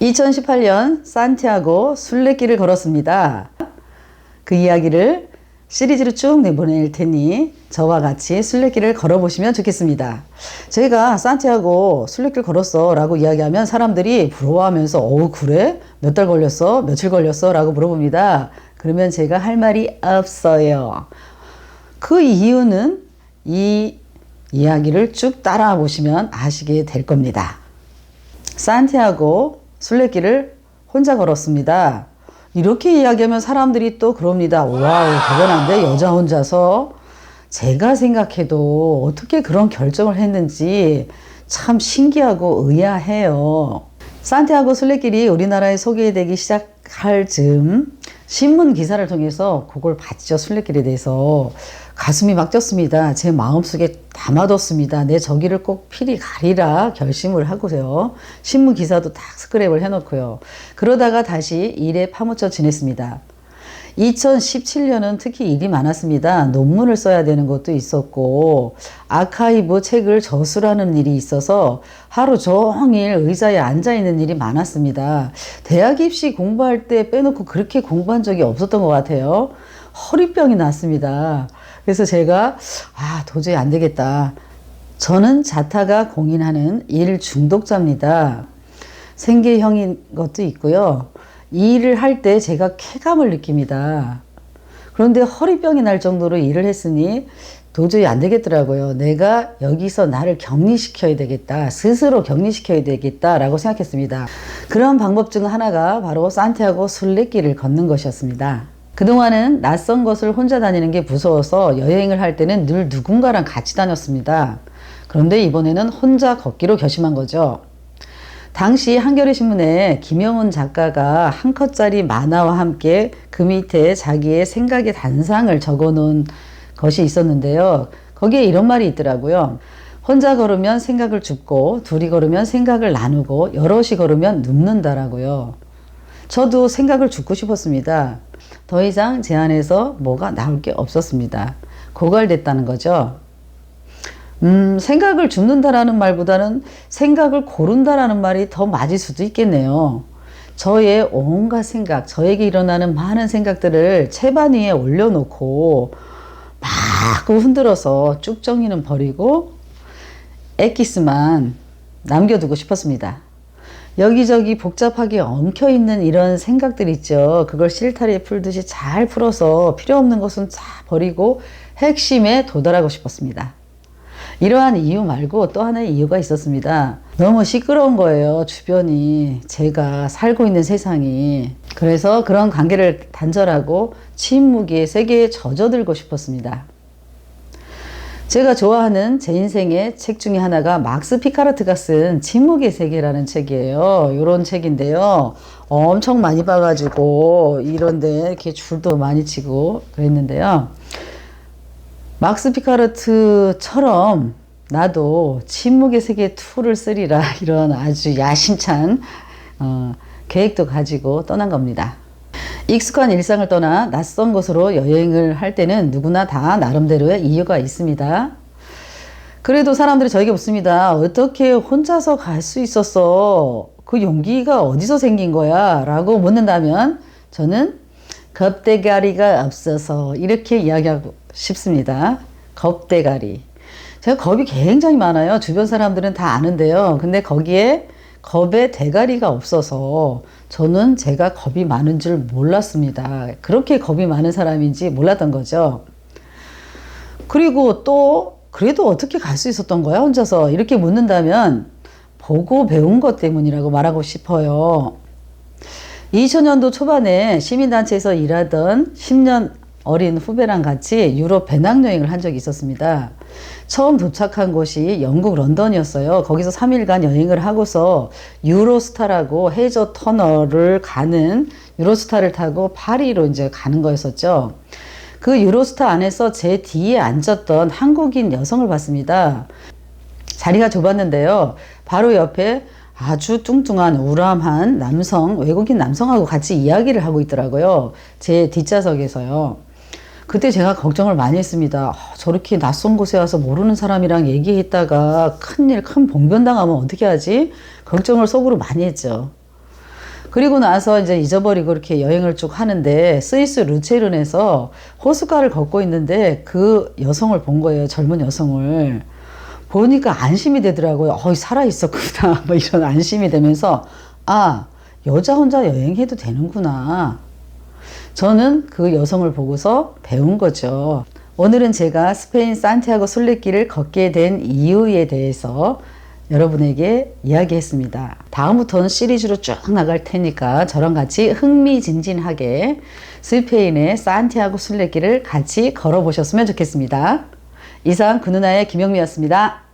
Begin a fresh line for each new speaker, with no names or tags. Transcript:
2018년 산티아고 순례길을 걸었습니다. 그 이야기를 시리즈로 쭉 내보낼 테니 저와 같이 순례길을 걸어보시면 좋겠습니다. 제가 산티아고 순례길 걸었어 라고 이야기하면 사람들이 부러워하면서 어우 그래? 몇 달 걸렸어? 며칠 걸렸어? 라고 물어봅니다. 그러면 제가 할 말이 없어요. 그 이유는 이 이야기를 쭉 따라 보시면 아시게 될 겁니다. 산티아고 순례길을 혼자 걸었습니다. 이렇게 이야기하면 사람들이 또 그럽니다. 와우, 대단한데 여자 혼자서? 제가 생각해도 어떻게 그런 결정을 했는지 참 신기하고 의아해요. 산티아고 순례길이 우리나라에 소개되기 시작할 즈음 신문 기사를 통해서 그걸 봤죠. 순례길에 대해서. 가슴이 막 뛰었습니다. 제 마음속에 담아뒀습니다. 내 저기를 꼭 필히 가리라 결심을 하고요. 신문 기사도 딱 스크랩을 해놓고요. 그러다가 다시 일에 파묻혀 지냈습니다. 2017년은 특히 일이 많았습니다. 논문을 써야 되는 것도 있었고 아카이브 책을 저술하는 일이 있어서 하루 종일 의자에 앉아있는 일이 많았습니다. 대학 입시 공부할 때 빼놓고 그렇게 공부한 적이 없었던 것 같아요. 허리병이 났습니다. 그래서 제가 도저히 안 되겠다. 저는 자타가 공인하는 일 중독자입니다. 생계형인 것도 있고요. 이 일을 할 때 제가 쾌감을 느낍니다. 그런데 허리병이 날 정도로 일을 했으니 도저히 안 되겠더라고요. 내가 여기서 나를 격리시켜야 되겠다. 스스로 격리시켜야 되겠다라고 생각했습니다. 그런 방법 중 하나가 바로 산티아고 순례길을 걷는 것이었습니다. 그동안은 낯선 곳을 혼자 다니는 게 무서워서 여행을 할 때는 늘 누군가랑 같이 다녔습니다. 그런데 이번에는 혼자 걷기로 결심한 거죠. 당시 한겨레 신문에 김영훈 작가가 한 컷짜리 만화와 함께 그 밑에 자기의 생각의 단상을 적어 놓은 것이 있었는데요. 거기에 이런 말이 있더라고요. 혼자 걸으면 생각을 줍고 둘이 걸으면 생각을 나누고 여럿이 걸으면 눕는다라고요. 저도 생각을 줍고 싶었습니다. 더 이상 제 안에서 뭐가 나올 게 없었습니다. 고갈됐다는 거죠. 생각을 줍는다라는 말보다는 생각을 고른다라는 말이 더 맞을 수도 있겠네요. 저의 온갖 생각, 저에게 일어나는 많은 생각들을 채반 위에 올려놓고 막 흔들어서 쭉 정리는 버리고 엑기스만 남겨두고 싶었습니다. 여기저기 복잡하게 엉켜있는 이런 생각들 있죠. 그걸 실타래에 풀듯이 잘 풀어서 필요 없는 것은 다 버리고 핵심에 도달하고 싶었습니다. 이러한 이유 말고 또 하나의 이유가 있었습니다. 너무 시끄러운 거예요. 주변이. 제가 살고 있는 세상이. 그래서 그런 관계를 단절하고 침묵의 세계에 젖어들고 싶었습니다. 제가 좋아하는 제 인생의 책 중에 하나가 막스 피카르트가 쓴 침묵의 세계라는 책이에요. 이런 책인데요. 엄청 많이 봐가지고 이런데 이렇게 줄도 많이 치고 그랬는데요. 막스 피카르트처럼 나도 침묵의 세계 2를 쓰리라 이런 아주 야심찬 계획도 가지고 떠난 겁니다. 익숙한 일상을 떠나 낯선 곳으로 여행을 할 때는 누구나 다 나름대로의 이유가 있습니다. 그래도 사람들이 저에게 묻습니다. 어떻게 혼자서 갈 수 있었어? 그 용기가 어디서 생긴 거야? 라고 묻는다면 저는 겁대가리가 없어서 이렇게 이야기하고 싶습니다. 겁대가리. 제가 겁이 굉장히 많아요. 주변 사람들은 다 아는데요. 근데 거기에 겁에 대가리가 없어서 저는 제가 겁이 많은 줄 몰랐습니다. 그렇게 겁이 많은 사람인지 몰랐던 거죠. 그리고 또 그래도 어떻게 갈 수 있었던 거야 혼자서? 이렇게 묻는다면 보고 배운 것 때문이라고 말하고 싶어요. 2000년도 초반에 시민단체에서 일하던 10년 어린 후배랑 같이 유럽 배낭여행을 한 적이 있었습니다. 처음 도착한 곳이 영국 런던이었어요. 거기서 3일간 여행을 하고서 유로스타라고 해저 터널을 가는 유로스타를 타고 파리로 이제 가는 거였었죠. 그 유로스타 안에서 제 뒤에 앉았던 한국인 여성을 봤습니다. 자리가 좁았는데요. 바로 옆에 아주 뚱뚱한 우람한 남성, 외국인 남성하고 같이 이야기를 하고 있더라고요. 제 뒷좌석에서요. 그때 제가 걱정을 많이 했습니다. 저렇게 낯선 곳에 와서 모르는 사람이랑 얘기했다가 큰일, 큰 봉변 당하면 어떻게 하지? 걱정을 속으로 많이 했죠. 그리고 나서 이제 잊어버리고 이렇게 여행을 쭉 하는데 스위스 루체른에서 호숫가를 걷고 있는데 그 여성을 본 거예요. 젊은 여성을. 보니까 안심이 되더라고요. 살아 있었구나. 뭐 이런 안심이 되면서 아, 여자 혼자 여행해도 되는구나. 저는 그 여성을 보고서 배운 거죠. 오늘은 제가 스페인 산티아고 순례길을 걷게 된 이유에 대해서 여러분에게 이야기했습니다. 다음부터는 시리즈로 쭉 나갈 테니까 저랑 같이 흥미진진하게 스페인의 산티아고 순례길을 같이 걸어보셨으면 좋겠습니다. 이상 그 누나의 김영미였습니다.